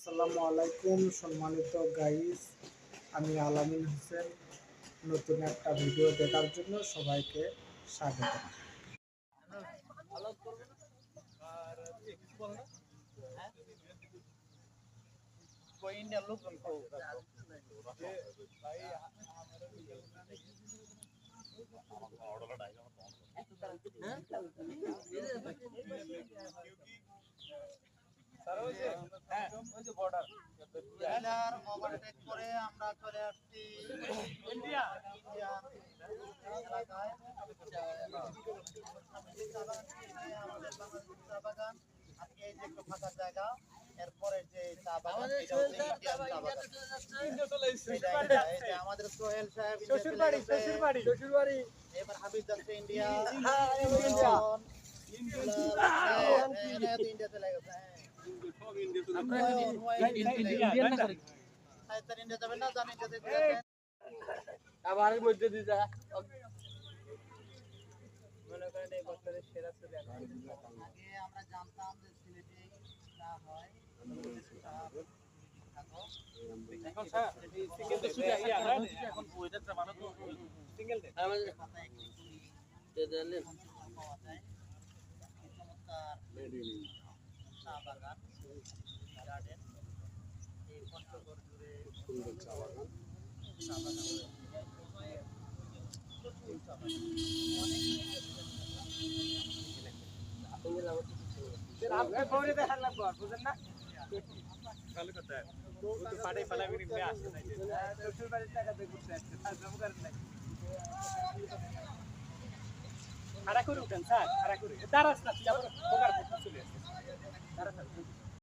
আসসালামু আলাইকুম সম্মানিত গাইস, আমি আলামিন হোসেন। নতুন একটা ভিডিও দেখার জন্য সবাইকে স্বাগত। ওভারটেক করে আমরা চলে আসছি ইন্ডিয়া এলাকায়। আমাদের বাংলাদেশের চা বাগান, আজকে এই যে একটু ফাঁকা জায়গা, এরপরে যে চা বাগান এটা হচ্ছে ইন্ডিয়ান চা বাগান। এই যে আমাদের সোহেল সাহেব শ্বশুর বাড়ি, এবার হাবিব যাচ্ছে ইন্ডিয়া। ইন্ডিয়া চলে গেছে। আবার মধ্যে দিয়ে যা মনে করেন এই বছরের সেরা ছবি আগে আমরা জানতাম যে সিলেটে চা হয়। এখন স্যার সিঙ্গেল তো শুধু আইয়া না এখন ওয়েদারটা ভালো তো সিঙ্গেল দে আমাদের খাতা একটি কুড়ি দে দেন পাওয়া যায়। চমৎকার চা বাগান গার্ডেন, এই পঞ্চগড় জুড়ে সুন্দর চা বাগান রয়েছে। প্রচুর চা বাগান, অনেক আপনি ফোনে দেখার লাগবে বুঝেন না ভালো কথা তো পাড়ে পালাবি নিয়ে আসছে না শ্বশুর বাড়ির টাকা দিয়ে ঘুরতে আসছে আর জমা করেন না খাড়া করে উঠেন স্যার খাড়া করে দাঁড়াস না তুই আবার বোকার পথে চলে আসছিস দাঁড়াস